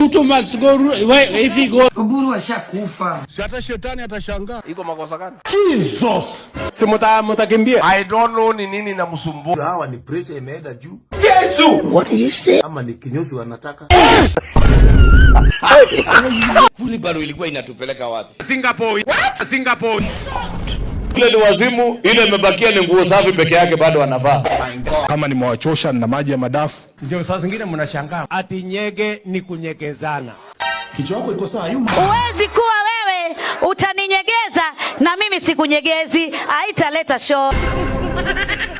Ruto must go. If he goes, Oburu ashakufa. Si hata shetani atashangaa. Iko makosa gani? Jesus. Si mtakimbia. I don't know ni nini na msumbua. Hawa ni pressure imeenda juu. Yesu! What did you say? Ama ni kinyozi wanataka. Kuli bado ilikuwa inatupeleka wapi? Singapore. What? Singapore. Ile ni wazimu, ile imebakia ni nguo safi peke yake bado anavaa. Kama ni mwachosha na maji ya madafu. Ndio saa zingine mnashangaa. Ati nyege ni kunyekezana. Kichwa chako iko sawa yuma. Uwezi kuwa wewe utaninyegeza na mimi sikunyegezi, haitaleta show.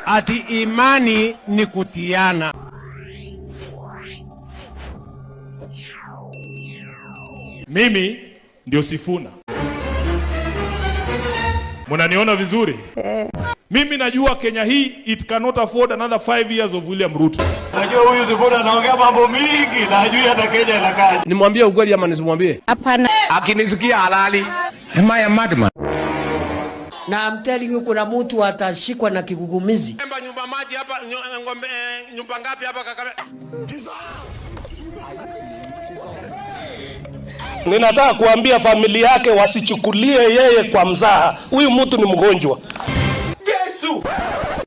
Ati imani ni kutiana. Mimi ndio Sifuna. Mnaniona vizuri? Mimi najua Kenya hii it cannot afford another 5 years of William Ruto. Najua huyu Sifuna anaongea mambo mingi na hajui hata Kenya inakaje. Nimwambie ukweli ama nisimwambie? Hapana. Akinisikia halali. Am I a madman? Na I'm telling you kuna mtu atashikwa na kigugumizi. Nyumba maji hapa nyumba ngapi hapa Kakamega? Ninataka kuambia familia yake wasichukulie yeye kwa mzaha. Huyu mtu ni mgonjwa. Yesu!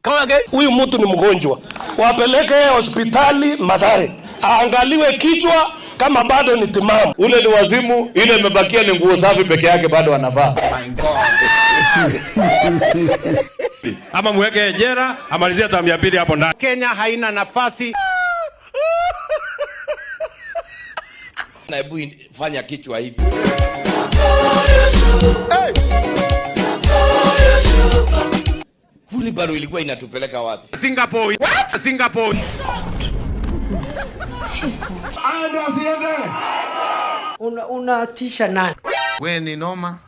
Kama gani? Huyu mtu ni mgonjwa. Wapeleke hospitali Mathare. Aangaliwe kichwa kama bado ni timamu. Ule ni wazimu, ile imebakia ni nguo safi peke yake bado anavaa. Ama mweke jera, amalizia tamu ya pili hapo ndani. Kenya haina nafasi. Na hebu fanya kichwa hivi. Kuli bado ilikuwa inatupeleka wapi? Singapore. What? Singapore. Unatisha nani? We ni noma.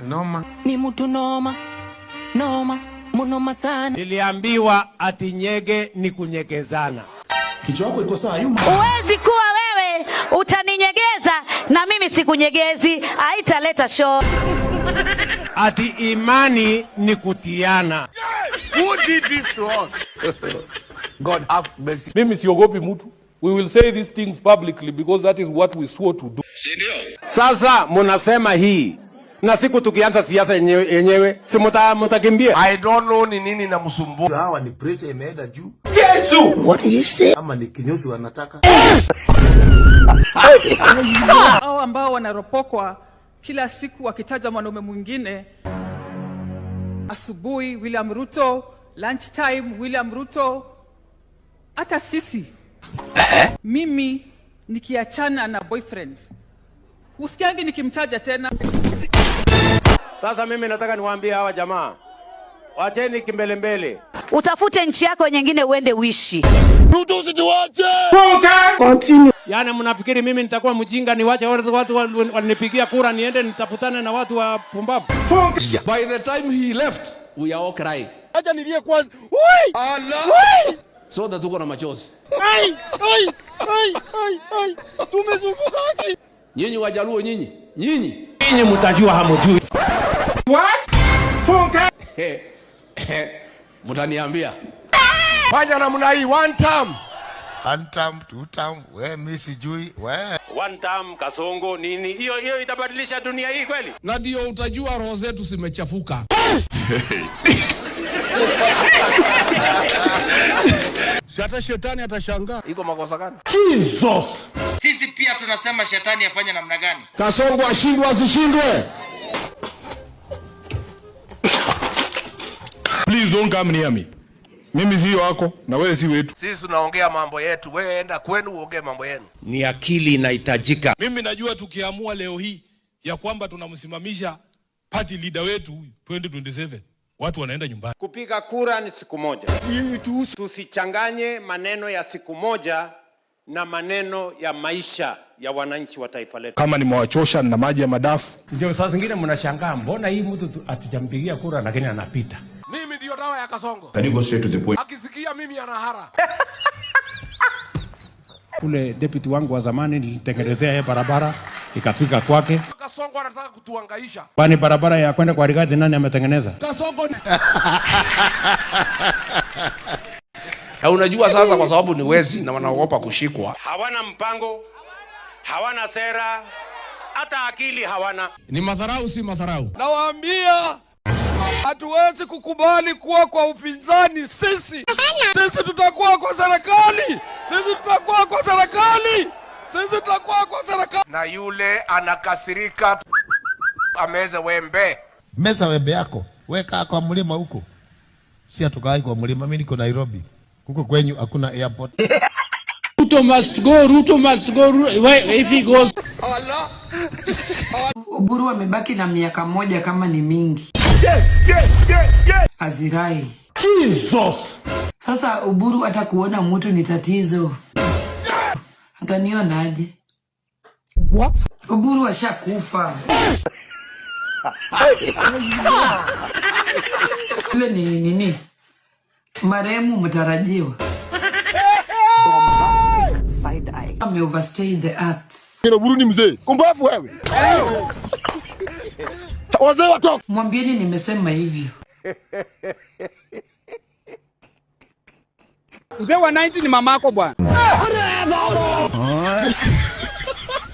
Noma. Ni mtu noma. Noma. Munoma sana. Niliambiwa ati nyege ni kunyekezana. Kichwa chako iko sawa yuma. Uwezi kuwa wewe utaninyegeza na mimi sikunyegezi, haitaleta show. Ati imani ni kutiana. Who did this to us? God have mercy. mimi siogopi mtu. We will say these things publicly because that is what we swore to do. Sasa mnasema hii. Na siku tukianza siasa yenyewe, si mtakimbia. I don't know ni nini na msumbua. Hawa ni pressure imeenda juu. Yesu! What did you say? Ama ni kinyozi wanataka. Hao ambao wanaropokwa kila siku wakitaja mwanaume mwingine. Asubuhi William Ruto, lunchtime William Ruto. Hata sisi. Mimi nikiachana na boyfriend. Usikiangi nikimtaja tena. Sasa mimi nataka niwaambie hawa jamaa. Wacheni kimbelembele. Utafute nchi yako nyingine uende uishi. Ruto usituache. Continue. Yaani mnafikiri mimi nitakuwa mjinga niwache watu walinipigia kura niende nitafutane na watu wa pumbavu? By the time he left, we are all crying. Acha nilie kwanza. Ui! Allah! Ui! Sote tuko na machozi. Ai! Tumezunguka. Nyinyi Wajaluo nyinyi. Nyinyi Mtajua hamjui. What? Funka. Mtaniambia. Fanya namna hii one term. 1 term, 2 term, we mimi sijui, we. One term kasongo nini? Hiyo itabadilisha dunia hii kweli? Na ndio utajua roho zetu zimechafuka. Si hata shetani atashangaa. Iko makosa gani? Jesus. Sisi pia tunasema shetani afanye namna gani? Kasongo ashindwe asishindwe. Please don't come near me. Mimi si wako na wewe si wetu. Sisi tunaongea mambo yetu, wewe enda kwenu uongee mambo yenu. Ni akili inahitajika. Mimi najua tukiamua leo hii ya kwamba tunamsimamisha party leader wetu 2027, watu wanaenda nyumbani. Kupiga kura ni siku moja. Tusichanganye maneno ya siku moja na maneno ya maisha ya wananchi wa taifa letu. Kama ni mwachosha na maji ya madafu. Ndio saa zingine mnashangaa mbona hii mtu atujampigia kura lakini anapita. Mimi ndio dawa ya Kasongo. Can you go straight to the point? Akisikia mimi anahara. Kule deputy wangu wa zamani nilitengenezea yeye barabara ikafika kwake. Kasongo anataka kutuhangaisha. Kwani barabara ya kwenda kwa Rigathi nani ametengeneza? Kasongo. Unajua sasa kwa sababu ni wezi na wanaogopa kushikwa. Hawana mpango, hawana sera, hata akili hawana. Ni madharau, si madharau. Nawaambia hatuwezi kukubali kuwa kwa upinzani. Sisi tutakuwa kwa serikali. Sisi tutakuwa kwa serikali. Na yule anakasirika ameze wembe. Meza wembe yako. Weka kwa mlima huko. Si atukai kwa mlima, mimi niko Nairobi. Huko kwenyu hakuna airport. Ruto must go. If he goes. Oburu amebaki na miaka moja kama ni mingi. Azirai. Jesus. Sasa Oburu hata kuona mtu ni tatizo. Ataniona aje? What? Oburu ashakufa. Ile ni nini? Marehemu mtarajiwa. Side eye. Ame overstay the earth. Oburu ni mzee. Kumbavu wewe. Wazee watoka. Mwambieni nimesema hivyo. Mzee wa 90 ni mamako bwana.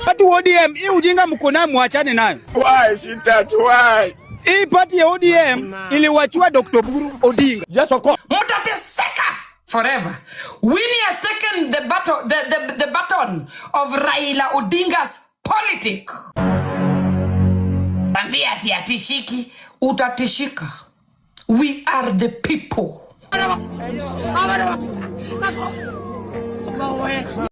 Watu ODM, hii ujinga mko nayo muachane nayo. Why is that? Why? Hii party ya ODM iliwachua Dr. Oburu Odinga. Yes, of course. Mutateseka forever. Winnie has taken the baton of Raila Odinga's politic. Ambia ati atishiki, utatishika. We are the people.